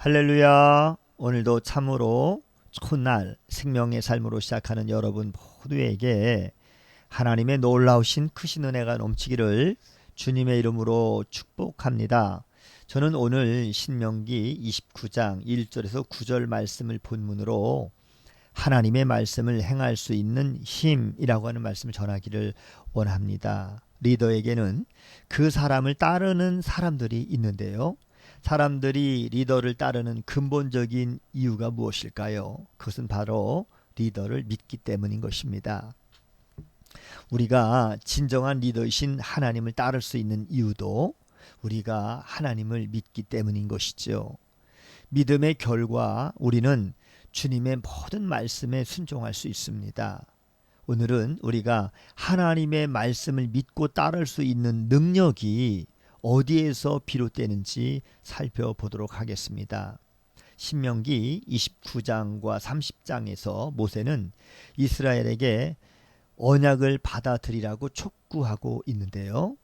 할렐루야. 오늘도 참으로 첫날 생명의 삶으로 시작하는 여러분 모두에게 하나님의 놀라우신 크신 은혜가 넘치기를 주님의 이름으로 축복합니다. 저는 오늘 신명기 29장 1절에서 9절 말씀을 본문으로 하나님의 말씀을 행할 수 있는 힘이라고 하는 말씀을 전하기를 원합니다. 리더에게는 그 사람을 따르는 사람들이 있는데요. 사람들이 리더를 따르는 근본적인 이유가 무엇일까요? 그것은 바로 리더를 믿기 때문인 것입니다. 우리가 진정한 리더이신 하나님을 따를 수 있는 이유도 우리가 하나님을 믿기 때문인 것이죠. 믿음의 결과 우리는 주님의 모든 말씀에 순종할 수 있습니다. 오늘은 우리가 하나님의 말씀을 믿고 따를 수 있는 능력이 어디에서 비롯되는지 살펴보도록 하겠습니다. 신명기 29장과 30장에서 모세는 이스라엘에게 언약을 받아들이라고 촉구하고 있는데요.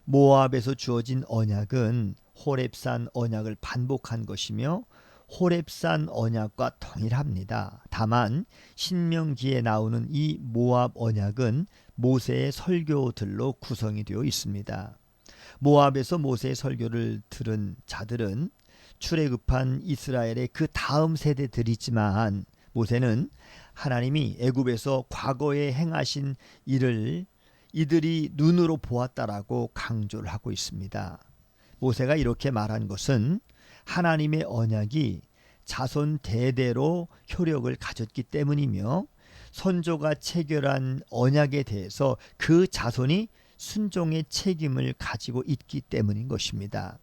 모압에서 주어진 언약은 호렙산 언약을 반복한 것이며 호렙산 언약과 동일합니다. 다만 신명기에 나오는 이 모압 언약은 모세의 설교들로 구성이 되어 있습니다. 모압에서 모세의 설교를 들은 자들은 출애굽한 이스라엘의 그 다음 세대들이지만 모세는 하나님이 애굽에서 과거에 행하신 일을 이들이 눈으로 보았다라고 강조를 하고 있습니다. 모세가 이렇게 말한 것은 하나님의 언약이 자손 대대로 효력을 가졌기 때문이며 선조가 체결한 언약에 대해서 그 자손이 순종의 책임을 가지고 있기 때문인 것입니다.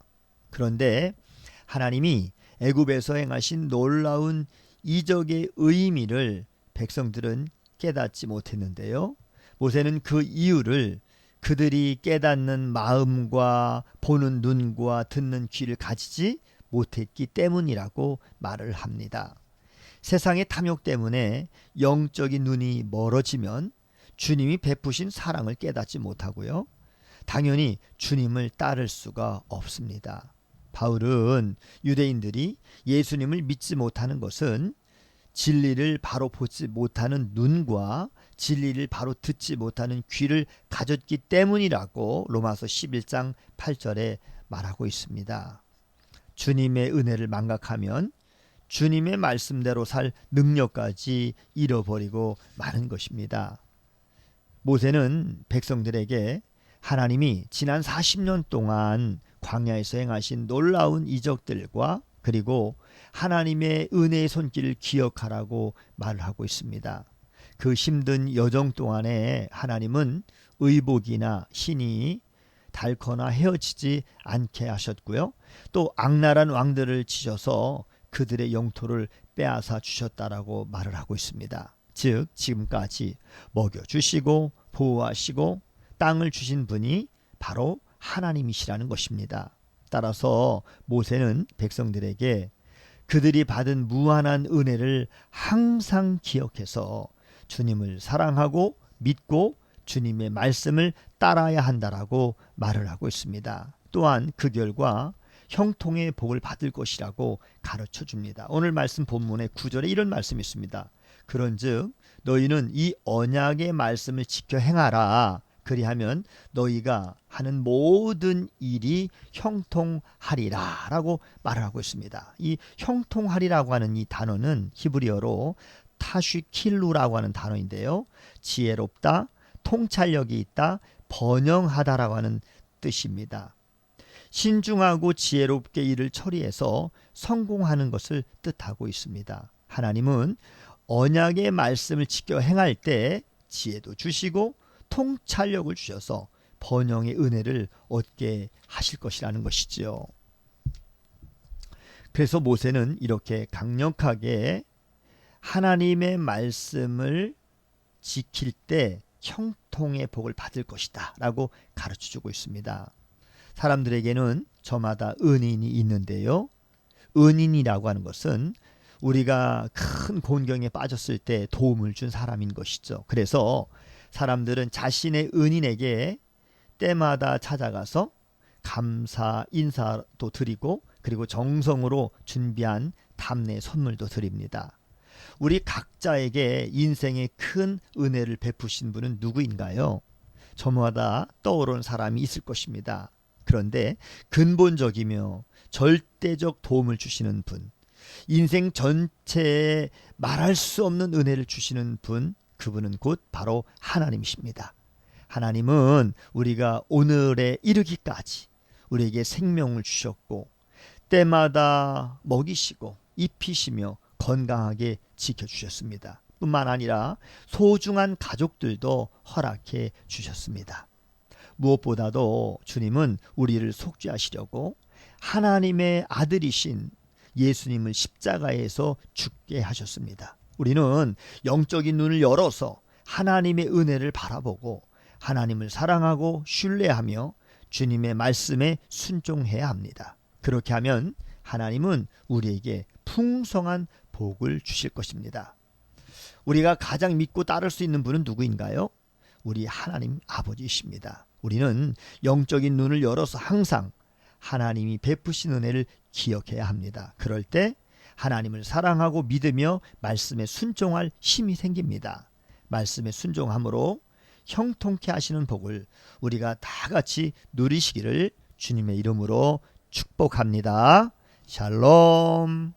그런데 하나님이 애굽에서 행하신 놀라운 이적의 의미를 백성들은 깨닫지 못했는데요. 모세는 그 이유를 그들이 깨닫는 마음과 보는 눈과 듣는 귀를 가지지 못했기 때문이라고 말을 합니다. 세상의 탐욕 때문에 영적인 눈이 멀어지면 주님이 베푸신 사랑을 깨닫지 못하고요. 당연히 주님을 따를 수가 없습니다. 바울은 유대인들이 예수님을 믿지 못하는 것은 진리를 바로 보지 못하는 눈과 진리를 바로 듣지 못하는 귀를 가졌기 때문이라고 로마서 11장 8절에 말하고 있습니다. 주님의 은혜를 망각하면 주님의 말씀대로 살 능력까지 잃어버리고 마는 것입니다. 모세는 백성들에게 하나님이 지난 40년 동안 광야에서 행하신 놀라운 이적들과 그리고 하나님의 은혜의 손길을 기억하라고 말을 하고 있습니다. 그 힘든 여정 동안에 하나님은 의복이나 신이 닳거나 헤어지지 않게 하셨고요. 또 악랄한 왕들을 치셔서 그들의 영토를 빼앗아 주셨다라고 말을 하고 있습니다. 즉 지금까지 먹여주시고 보호하시고 땅을 주신 분이 바로 하나님이시라는 것입니다. 따라서 모세는 백성들에게 그들이 받은 무한한 은혜를 항상 기억해서 주님을 사랑하고 믿고 주님의 말씀을 따라야 한다라고 말을 하고 있습니다. 또한 그 결과 형통의 복을 받을 것이라고 가르쳐 줍니다. 오늘 말씀 본문의 9절에 이런 말씀이 있습니다. 그런즉 너희는 이 언약의 말씀을 지켜 행하라. 그리하면 너희가 하는 모든 일이 형통하리라 라고 말을 하고 있습니다. 이 형통하리라고 하는 이 단어는 히브리어로 타쉬킬루라고 하는 단어인데요. 지혜롭다, 통찰력이 있다, 번영하다라고 하는 뜻입니다. 신중하고 지혜롭게 일을 처리해서 성공하는 것을 뜻하고 있습니다. 하나님은 언약의 말씀을 지켜 행할 때 지혜도 주시고 통찰력을 주셔서 번영의 은혜를 얻게 하실 것이라는 것이지요. 그래서 모세는 이렇게 강력하게 하나님의 말씀을 지킬 때 형통의 복을 받을 것이다 라고 가르쳐주고 있습니다. 사람들에게는 저마다 은인이 있는데요. 은인이라고 하는 것은 우리가 큰 곤경에 빠졌을 때 도움을 준 사람인 것이죠. 그래서 사람들은 자신의 은인에게 때마다 찾아가서 감사 인사도 드리고 그리고 정성으로 준비한 답례 선물도 드립니다. 우리 각자에게 인생의 큰 은혜를 베푸신 분은 누구인가요? 저마다 떠오르는 사람이 있을 것입니다. 그런데 근본적이며 절대적 도움을 주시는 분, 인생 전체에 말할 수 없는 은혜를 주시는 분, 그분은 곧 바로 하나님이십니다. 하나님은 우리가 오늘에 이르기까지 우리에게 생명을 주셨고 때마다 먹이시고 입히시며 건강하게 지켜주셨습니다. 뿐만 아니라 소중한 가족들도 허락해 주셨습니다. 무엇보다도 주님은 우리를 속죄하시려고 하나님의 아들이신 예수님을 십자가에서 죽게 하셨습니다. 우리는 영적인 눈을 열어서 하나님의 은혜를 바라보고 하나님을 사랑하고 신뢰하며 주님의 말씀에 순종해야 합니다. 그렇게 하면 하나님은 우리에게 풍성한 복을 주실 것입니다. 우리가 가장 믿고 따를 수 있는 분은 누구인가요? 우리 하나님 아버지이십니다. 우리는 영적인 눈을 열어서 항상 하나님이 베푸신 은혜를 기억해야 합니다. 그럴 때 하나님을 사랑하고 믿으며 말씀에 순종할 힘이 생깁니다. 말씀에 순종함으로 형통케 하시는 복을 우리가 다 같이 누리시기를 주님의 이름으로 축복합니다. 샬롬.